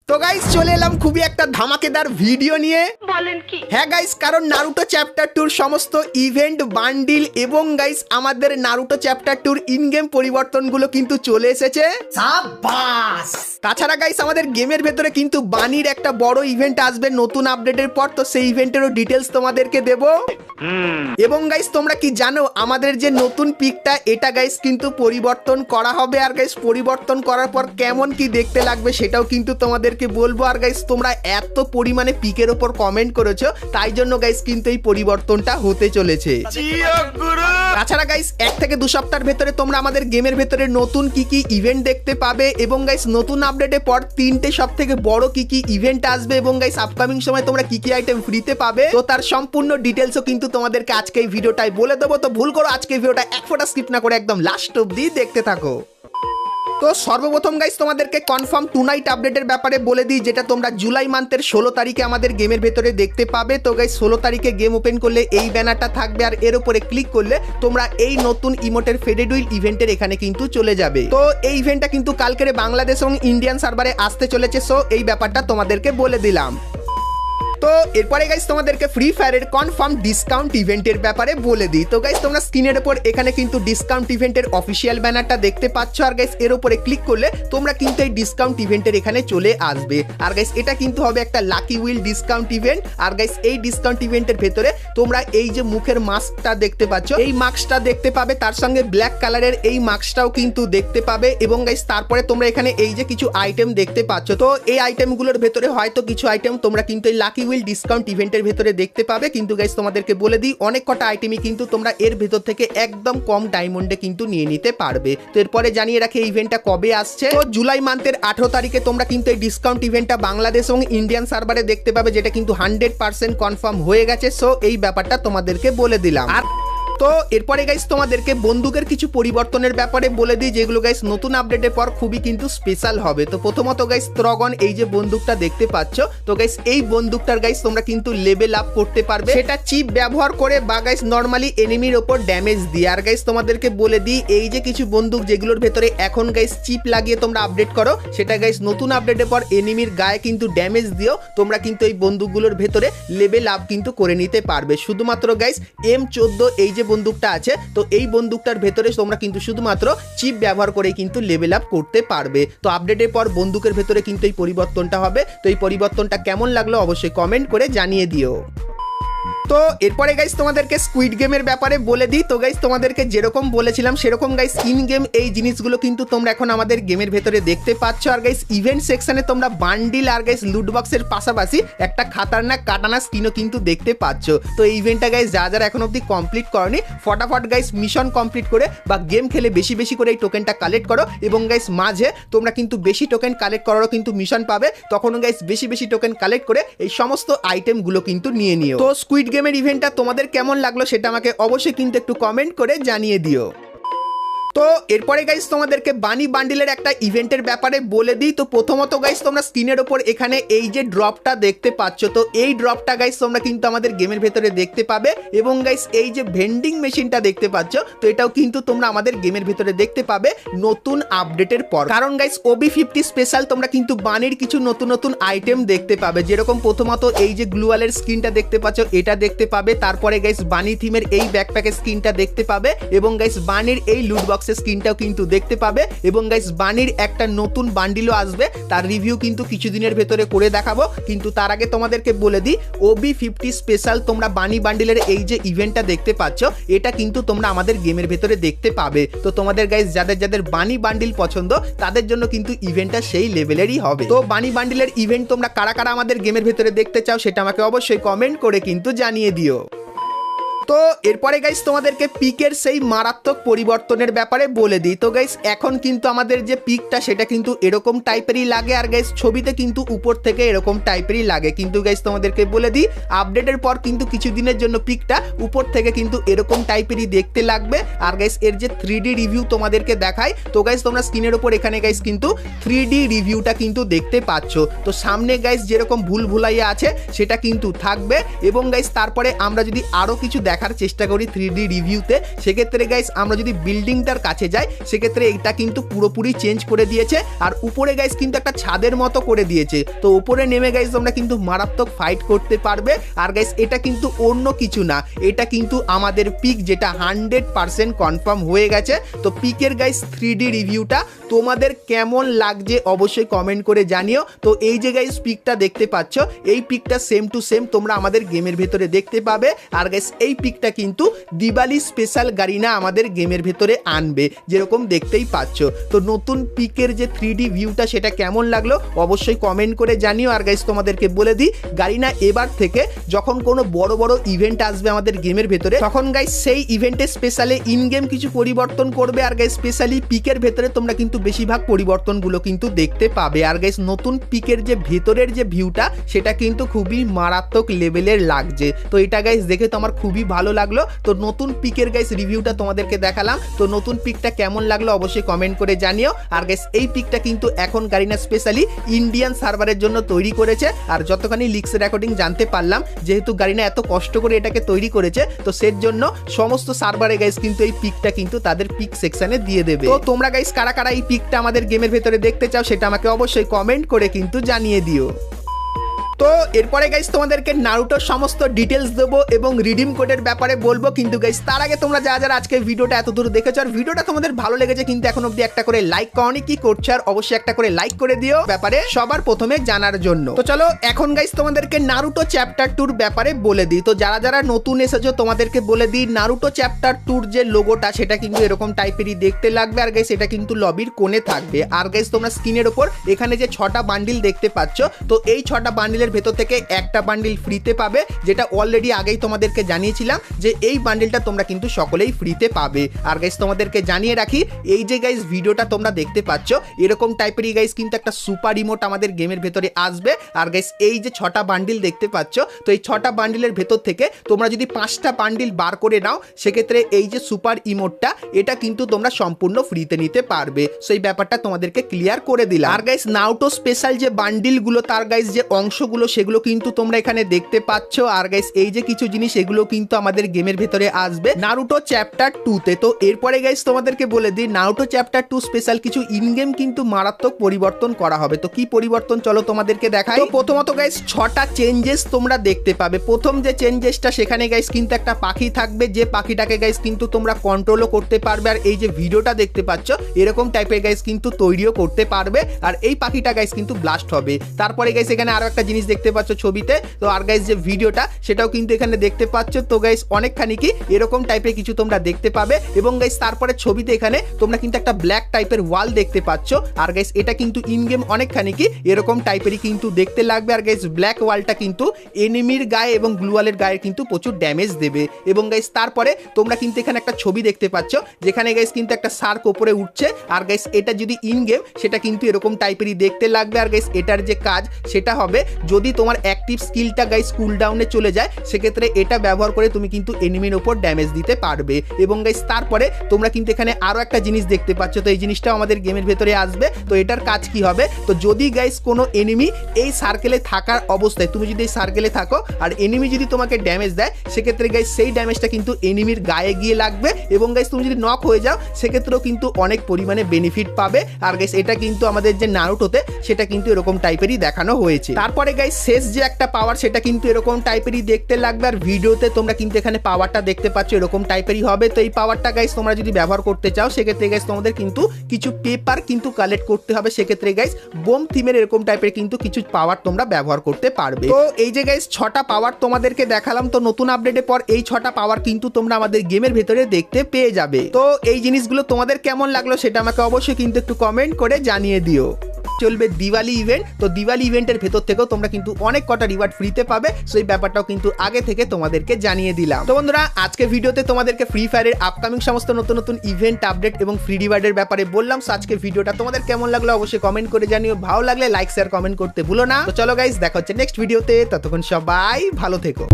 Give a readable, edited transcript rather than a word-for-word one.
তো গাইস চলে এলাম খুবই একটা ধামাকেদার ভিডিও নিয়ে। বলেন কি? হ্যাঁ গাইস, কারণ নারুটো চ্যাপ্টার 2 সমস্ত ইভেন্ট বান্ডিল এবং গাইস আমাদের নারুটো চ্যাপ্টার 2 ইন গেম পরিবর্তনগুলো কিন্তু চলে এসেছে। সাবাস! তাছাড়া গাইস আমাদের গেমের ভেতরে কিন্তু বানির একটা বড় ইভেন্ট আসবে নতুন আপডেটের পর, তো সেই ইভেন্টেরও ডিটেলস তোমাদেরকে দেব। এবং গাইস তোমরা কি জানো আমাদের যে নতুন পিকটা এটা গাইস কিন্তু পরিবর্তন করা হবে, আর গাইস পরিবর্তন করার পর কেমন কি দেখতে লাগবে সেটাও কিন্তু তোমাদেরকে বলবো। আর গাইস তোমরা এত পরিমাণে পিকের ওপর কমেন্ট করেছো, তাই জন্য গাইস কিন্তু এই পরিবর্তনটা হতে চলেছে। তাছাড়া গাইস 1 থেকে 2 সপ্তাহের ভেতরে তোমরা আমাদের গেমের ভেতরে নতুন কি কি ইভেন্ট দেখতে পাবে, এবং গাইস নতুন আপডেটের পর 3টে সব থেকে বড় কি কি ইভেন্ট আসবে, এবং গাইস আপকামিং সময় তোমরা কি কি আইটেম ফ্রিতে পাবে, তো তার সম্পূর্ণ ডিটেলসও কিন্তু তোমাদেরকে আজকে এই ভিডিওটাই বলে দেবো। তো ভুল করো আজকে ভিডিওটা এক ফোঁটা স্কিপ না করে একদম লাস্ট অবধি দেখতে থাকো। তো সর্বপ্রথম গাইস তোমাদেরকে কনফার্ম টু নাইট আপডেটের ব্যাপারে বলে দিই, যেটা তোমরা জুলাই মান্থের 16 তারিখে আমাদের গেমের ভেতরে দেখতে পাবে। তো গাইস 16 তারিখে গেম ওপেন করলে এই ব্যানারটা থাকবে, আর এর উপরে ক্লিক করলে তোমরা এই নতুন ইমোটের ফেডেড হুইল ইভেন্টের এখানে কিন্তু চলে যাবে। তো এই ইভেন্টটা কিন্তু কালকের বাংলাদেশ এবং ইন্ডিয়ান সার্ভারে আসতে চলেছে, সো এই ব্যাপারটা তোমাদেরকে বলে দিলাম। তো এরপরে গাইস তোমাদেরকে ফ্রি ফায়ারের কনফার্ম ডিসকাউন্ট ইভেন্টের ব্যাপারে বলে দিই। তো গাইস তোমরা স্ক্রিনের উপর এখানে কিন্তু ডিসকাউন্ট ইভেন্টের অফিসিয়াল ব্যানারটা দেখতে পাচ্ছ, আর গাইস এর উপরে ক্লিক করলে তোমরা কিন্তু এই ডিসকাউন্ট ইভেন্টের এখানে চলে আসবে। আর গাইস এটা কিন্তু হবে একটা লাকি হুইল ডিসকাউন্ট ইভেন্ট। আর গাইস এই ডিসকাউন্ট ইভেন্টের ভেতরে তোমরা এই যে মুখের মাস্কটা দেখতে পাচ্ছ, এই মাস্কটা দেখতে পাবে, তার সঙ্গে ব্ল্যাক কালারের এই মাস্কটাও কিন্তু দেখতে পাবে। এবং গাইস তারপরে তোমরা এখানে এই যে কিছু আইটেম দেখতে পাচ্ছ, তো এই আইটেমগুলোর ভেতরে হয়তো কিছু আইটেম তোমরা কিন্তু এই লাকি হুইল ডিসকাউন্ট ইভেন্টের ভেতরে দেখতে পাবে। কিন্তু গাইস তোমাদেরকে বলে দিই অনেক কটা আইটেমই কিন্তু তোমরা এর ভেতর থেকে একদম কম ডায়মন্ডে কিন্তু নিয়ে নিতে পারবে। তো এরপরে জানিয়ে রাখি এই ইভেন্টটা কবে আসছে। তো জুলাই মান্থের 18 তারিখে তোমরা কিন্তু এই ডিসকাউন্ট ইভেন্টটা বাংলাদেশ এবং ইন্ডিয়ান সার্ভারে দেখতে পাবে, যেটা কিন্তু 100% কনফার্ম হয়ে গেছে। সো এই ব্যাপারটা তোমাদেরকে বলে দিলাম। আর তো এরপরে গাইস তোমাদেরকে বন্দুকের কিছু পরিবর্তনের ব্যাপারে বলে দিই, যেগুলো গাইস নতুন আপডেটের পর খুবই কিন্তু স্পেশাল হবে। তো প্রথমত গাইস ত্রগন এই যে বন্দুকটা দেখতে পাচ্ছ, তো গাইস এই বন্দুকটার গাইস তোমরা কিন্তু লেভেল আপ করতে পারবে, সেটা চিপ ব্যবহার করে বা গাইস নরমালি এনিমির ওপর ড্যামেজ দিয়ে। আর গাইস তোমাদেরকে বলে দিই এই যে কিছু বন্দুক যেগুলোর ভেতরে এখন গাইস চিপ লাগিয়ে তোমরা আপডেট করো, সেটা গাইস নতুন আপডেটের পর এনিমির গায়ে কিন্তু ড্যামেজ দিও তোমরা কিন্তু এই বন্দুকগুলোর ভেতরে লেভেল আপ কিন্তু করে নিতে পারবে। শুধুমাত্র গাইস M14 এই যে বন্দুকটা আছে, তো এই বন্দুকটার ভেতরে তোমরা কিন্তু শুধুমাত্র চিপ ব্যবহার করে কিন্তু লেভেল আপ করতে পারবে। তো আপডেটের পর বন্দুকের ভেতরে কিন্তু এই পরিবর্তনটা হবে। তো এই পরিবর্তনটা কেমন লাগলো অবশ্যই কমেন্ট করে জানিয়ে দিও। তো এরপরে গাইস তোমাদেরকে স্কুইড গেমের ব্যাপারে বলে দিই। তো গাইস তোমাদেরকে যেরকম বলেছিলাম সেরকম গাইস ইন গেম এই জিনিসগুলো কিন্তু তোমরা এখন আমাদের গেমের ভেতরে দেখতে পাচ্ছ। আর গাইস ইভেন্ট সেকশনে তোমরা বান্ডিল আর গাইস লুট বক্সের পাশাপাশি একটা খাতারনাক কাটানা স্কিনও কিন্তু দেখতে পাচ্ছ। তো এই ইভেন্টটা গাইস যারা এখন অবধি কমপ্লিট করনি, ফটাফট গাইস মিশন কমপ্লিট করে বা গেম খেলে বেশি বেশি করে এই টোকেনটা কালেক্ট করো, এবং গাইস মাঝে তোমরা কিন্তু বেশি টোকেন কালেক্ট করারও কিন্তু মিশন পাবে। তখন গাইস বেশি বেশি টোকেন কালেক্ট করে এই সমস্ত আইটেমগুলো কিন্তু নিয়ে নিও। তো স্কুইড গেমের ইভেন্টটা তোমাদের কেমন লাগলো সেটা আমাকে অবশ্যই কিন্তু একটু কমেন্ট করে জানিয়ে দিও। তো এরপরে গাইস তোমাদেরকে বানি বান্ডিলের একটা ইভেন্টের ব্যাপারে বলে দিই। তো প্রথমত গাইস তোমরা স্ক্রিনের ওপর এখানে এই যে ড্রপটা দেখতে পাচ্ছ, তো এই ড্রপটা গাইস তোমরা কিন্তু আমাদের গেমের ভেতরে দেখতে পাবে। এবং গাইস এই যে ভেন্ডিং মেশিনটা দেখতে পাচ্ছ, তো এটাও কিন্তু তোমরা আমাদের গেমের ভেতরে দেখতে পাবে নতুন আপডেটের পর। কারণ গাইস OB50 স্পেশাল তোমরা কিন্তু বানির কিছু নতুন নতুন আইটেম দেখতে পাবে, যেরকম প্রথমত এই যে গ্লুয়ালের স্কিনটা দেখতে পাচ্ছ এটা দেখতে পাবে। তারপরে গাইস বানি থিমের এই ব্যাকপ্যাকের স্কিনটা দেখতে পাবে, এবং গাইস বানির এই লুট স্কিনটাও কিন্তু দেখতে পাবে। এবং গাইস বানির একটা নতুন বান্ডিলও আসবে, তার রিভিউ কিন্তু কিছুদিনের ভেতরে করে দেখাবো। কিন্তু তার আগে তোমাদেরকে বলে দিই OB50 স্পেশাল তোমরা বানি বান্ডিলের এই যে ইভেন্টটা দেখতে পাচ্ছ, এটা কিন্তু তোমরা আমাদের গেমের ভেতরে দেখতে পাবে। তো তোমাদের গাইস যাদের যাদের বানি বান্ডিল পছন্দ তাদের জন্য কিন্তু ইভেন্টটা সেই লেভেলেরই হবে। তো বানি বান্ডিলের ইভেন্ট তোমরা কারা কারা আমাদের গেমের ভেতরে দেখতে চাও সেটা আমাকে অবশ্যই কমেন্ট করে কিন্তু জানিয়ে দিও। তো এরপরে গাইস তোমাদেরকে পিকের সেই মারাত্মক পরিবর্তনের ব্যাপারে বলে দিই। তো গাইস এখন কিন্তু আমাদের যে পিকটা সেটা কিন্তু এরকম টাইপেরই লাগে, আর গাইস ছবিতে কিন্তু উপর থেকে এরকম টাইপেরই লাগে। কিন্তু গাইস তোমাদেরকে বলে দিই আপডেটের পর কিন্তু কিছুদিনের জন্য পিকটা উপর থেকে কিন্তু এরকম টাইপেরই দেখতে লাগবে। আর গাইস এর যে 3D রিভিউ তোমাদেরকে দেখাই, তো গাইস তোমরা স্ক্রিনের উপর এখানে গাইস কিন্তু 3D রিভিউটা কিন্তু দেখতে পাচ্ছ। তো সামনে গাইস যেরকম ভুল ভুলাইয়া আছে সেটা কিন্তু থাকবে, এবং গাইস তারপরে আমরা যদি আরো কিছু দেখার চেষ্টা করি 3D রিভিউতে, সেক্ষেত্রে গাইস আমরা যদি বিল্ডিংটার কাছে যাই সেক্ষেত্রে এটা কিন্তু পুরোপুরি চেঞ্জ করে দিয়েছে। আর উপরে গাইস কিন্তু একটা ছাদের মতো করে দিয়েছে, তো উপরে নেমে গাইস তোমরা কিন্তু মারাত্মক ফাইট করতে পারবে। আর গাইস এটা কিন্তু অন্য কিছু না, এটা কিন্তু আমাদের পিক, যেটা 100% কনফার্ম হয়ে গেছে। তো পিকের গাইস 3D রিভিউটা তোমাদের কেমন লাগছে অবশ্যই কমেন্ট করে জানিও। তো এই যে গাইস পিকটা দেখতে পাচ্ছ, এই পিকটা সেম টু সেম তোমরা আমাদের গেমের ভেতরে দেখতে পাবে। আর গাইস এই পিকটা কিন্তু দিওয়ালি স্পেশাল গারিনা আমাদের গেমের ভেতরে আনবে, যেরকম দেখতেই পাচ্ছ। তো নতুন পিকের যে 3D ভিউটা সেটা কেমন লাগলো অবশ্যই কমেন্ট করে জানিও। আর গাইস তোমাদেরকে বলে দিই, গারিনা এবার থেকে যখন কোনো বড় বড় ইভেন্ট আসবে আমাদের গেমের ভেতরে, তখন গাইস সেই ইভেন্টে স্পেশালি ইন গেম কিছু পরিবর্তন করবে। আর গাইস স্পেশালি পিকের ভেতরে তোমরা কিন্তু বেশিরভাগ পরিবর্তনগুলো কিন্তু দেখতে পাবে। আর গাইস নতুন পিকের যে ভেতরের যে ভিউটা সেটা কিন্তু খুবই মারাত্মক লেভেলের লাগছে। তো এটা গাইস দেখে তো আমার খুবই ভালো লাগলো। তো নতুন পিকের গাইস রিভিউটা তোমাদেরকে দেখালাম। তো নতুন পিকটা কেমন লাগলো অবশ্যই কমেন্ট করে জানিও। আর গাইস এই পিকটা কিন্তু এখন গারিনা স্পেশালি ইন্ডিয়ান সার্ভারের জন্য তৈরি করেছে। আর যতখানি লিক্স রেকর্ডিং জানতে পারলাম, যেহেতু গারিনা এত কষ্ট করে এটাকে তৈরি করেছে, তো সের জন্য সমস্ত সার্ভারে গাইস কিন্তু এই পিকটা কিন্তু তাদের পিক সেকশনে দিয়ে দেবে। তো তোমরা গাইস কারা কারা এই পিকটা আমাদের গেমের ভেতরে দেখতে চাও সেটা আমাকে অবশ্যই কমেন্ট করে কিন্তু জানিয়ে দিও। তো এরপরে গাইস তোমাদেরকে নারুটোর সমস্ত ডিটেলস দেবো এবং রিডিম কোডের ব্যাপারে বলবো। কিন্তু গাইস তার আগে তোমরা যারা আজকে ভিডিওটা এত দূর দেখেছো আর ভিডিওটা তোমাদের ভালো লেগেছে কিন্তু এখন অবধি একটা করে লাইক করনি, কি করছো আর অবশ্যই একটা করে লাইক করে দিও ব্যাপারে সবার প্রথমে জানার জন্য। তো চলো এখন গাইস তোমাদেরকে নারুটো চ্যাপ্টার 2 ব্যাপারে বলে দিই। তো যারা নতুন এসেছো তোমাদেরকে বলে দিই, নারুটো চ্যাপ্টার 2 যে লোগোটা সেটা কিন্তু এরকম টাইপেরই দেখতে লাগবে। আর গাইস এটা কিন্তু লবির কোণে থাকবে। আর গাইস তোমরা স্ক্রিনের ওপর এখানে যে 6টা বান্ডিল দেখতে পাচ্ছ, তো এই 6টা বান্ডিলের ভেতর থেকে একটা বান্ডিল ফ্রিতে পাবে, যেটা অলরেডি আগেই তোমাদেরকে জানিয়েছিলাম যে এই বান্ডিলটা তোমরা কিন্তু সকলেই ফ্রিতে পাবে। আর গাইস তোমাদেরকে জানিয়ে রাখি, এই যে গাইস ভিডিওটা তোমরা দেখতে পাচ্ছ এরকম টাইপেরই গাইস কিন্তু একটা সুপার ইমোট আমাদের গেমের ভেতরে আসবে। আর গাইস এই যে 6টা বান্ডিল দেখতে পাচ্ছ, তো এই 6টা বান্ডিলের ভেতর থেকে তোমরা যদি 5টা বান্ডিল বার করে নাও সেক্ষেত্রে এই যে সুপার ইমোটটা এটা কিন্তু তোমরা সম্পূর্ণ ফ্রিতে নিতে পারবে। সেই ব্যাপারটা তোমাদেরকে ক্লিয়ার করে দিলাম। আর গাইস নারুটো স্পেশাল যে বান্ডিলগুলো তার গাইস যে অংশগুলো সেগুলো কিন্তু তোমরা এখানে দেখতে পাচ্ছ। আর গাইস এই যে কিছু জিনিস এগুলো কিন্তু আমাদের গেমের ভেতরে আসবে নারুটো চ্যাপ্টার 2 তে। তো এরপরে গাইস তোমাদেরকে বলে দিই, নারুটো চ্যাপ্টার 2 স্পেশাল কিছু ইন গেম কিন্তু মারাত্মক পরিবর্তন করা হবে। তো কি পরিবর্তন চলো তোমাদেরকে দেখাই। তো প্রথমত গাইস 6টা চেঞ্জেস তোমরা দেখতে পাবে। প্রথম যে চেঞ্জেসটা সেখানে গাইস কিন্তু একটা পাখি থাকবে, যে পাখিটাকে গাইস কিন্তু তোমরা কন্ট্রোলও করতে পারবে। আর এই যে ভিডিওটা দেখতে পাচ্ছ এরকম টাইপের গাইস কিন্তু তৈরিও করতে পারবে। আর এই পাখিটা গাইস কিন্তু ব্লাস্ট হবে। তারপরে গাইস এখানে আরো একটা জিনিস দেখতে পাচ্ছ ছবিতে। তো আর গাইস যে ভিডিওটা সেটাও কিন্তু এখানে দেখতে পাচ্ছ। তো গাইস অনেকখানি কি এরকম টাইপের কিছু তোমরা দেখতে পাবে। এবং গাইস তারপরে ছবিতে এখানে তোমরা কিন্তু একটা ব্ল্যাক টাইপের ওয়াল দেখতে পাচ্ছ। আর গাইস এটা কিন্তু ইন গেম অনেকখানি কি এরকম টাইপেরই কিন্তু দেখতে লাগবে। আর গাইস ব্ল্যাক ওয়ালটা কিন্তু এনিমির গায়ে এবং গ্লুয়ালের গায়ে কিন্তু প্রচুর ড্যামেজ দেবে। এবং গাইস তারপরে তোমরা কিন্তু এখানে একটা ছবি দেখতে পাচ্ছ, যেখানে গাইস কিন্তু একটা শার্ক উপরে উঠছে। আর গাইস এটা যদি ইন গেম সেটা কিন্তু এরকম টাইপেরই দেখতে লাগবে। আর গাইস এটার যে কাজ সেটা হবে, যদি তোমার অ্যাক্টিভ স্কিলটা গাইস কুল ডাউনে চলে যায় সেক্ষেত্রে এটা ব্যবহার করে তুমি কিন্তু এনিমির উপর ড্যামেজ দিতে পারবে। এবং গাইস তারপরে তোমরা কিন্তু এখানে আরো একটা জিনিস দেখতে পাচ্ছ, তো এই জিনিসটাও আমাদের গেমের ভেতরে আসবে। তো এটার কাজ কি হবে, তো যদি গাইস কোনো এনিমি এই সার্কেলে থাকার অবস্থায়, তুমি যদি এই সার্কেলে থাকো আর এনিমি যদি তোমাকে ড্যামেজ দেয় সেক্ষেত্রে গাইস সেই ড্যামেজটা কিন্তু এনিমির গায়ে গিয়ে লাগবে। এবং গাইস তুমি যদি নক হয়ে যাও সেক্ষেত্রেও কিন্তু অনেক পরিমাণে বেনিফিট পাবে। আর গাইস এটা কিন্তু আমাদের যে নারুটোতে সেটা কিন্তু এরকম টাইপেরই দেখানো হয়েছে। তারপরে গাইস শেষ যে একটা পাওয়ার সেটা কিন্তু এরকম টাইপেরই দেখতে লাগবে। আর ভিডিওতে তোমরা কিন্তু এখানে পাওয়ারটা দেখতে পাচ্ছ এরকম টাইপেরই হবে। তো এই পাওয়ারটা গাইস তোমরা যদি ব্যবহার করতে চাও সেক্ষেত্রে গাইস তোমাদের কিন্তু কিছু পেপার কিন্তু কালেক্ট করতে হবে। সেক্ষেত্রে গাইস বোম থিমের এরকম টাইপের কিন্তু কিছু পাওয়ার তোমরা ব্যবহার করতে পারবে। তো এই যে গাইস 6টা পাওয়ার তোমাদেরকে দেখালাম, তো নতুন আপডেটের পর এই 6টা পাওয়ার কিন্তু তোমরা আমাদের গেমের ভেতরে দেখতে পেয়ে যাবে। তো এই জিনিসগুলো তোমাদের কেমন লাগলো সেটা আমাকে অবশ্যই কিন্তু একটু কমেন্ট করে জানিয়ে দিও। চলবে দিওয়ালি ইভেন্ট, তো দিওয়ালি ইভেন্টের ভেতর থেকেও তোমরা কিন্তু অনেক কটা রিওয়ার্ড ফ্রিতে পাবে। সেই ব্যাপারটাও কিন্তু আগে থেকে তোমাদেরকে জানিয়ে দিলাম। তো বন্ধুরা আজকে ভিডিওতে তোমাদেরকে ফ্রি ফায়ারের আপকামিং সমস্ত নতুন নতুন ইভেন্ট আপডেট এবং ফ্রি রিওয়ার্ডের ব্যাপারে বললাম। সো আজকে ভিডিওটা তোমাদের কেমন লাগলো অবশ্যই কমেন্ট করে জানিও। ভালো লাগলে লাইক শেয়ার কমেন্ট করতে ভুলো না। তো চলো গাইস দেখা হচ্ছে নেক্সট ভিডিওতে, ততক্ষণ সবাই ভালো থেকো।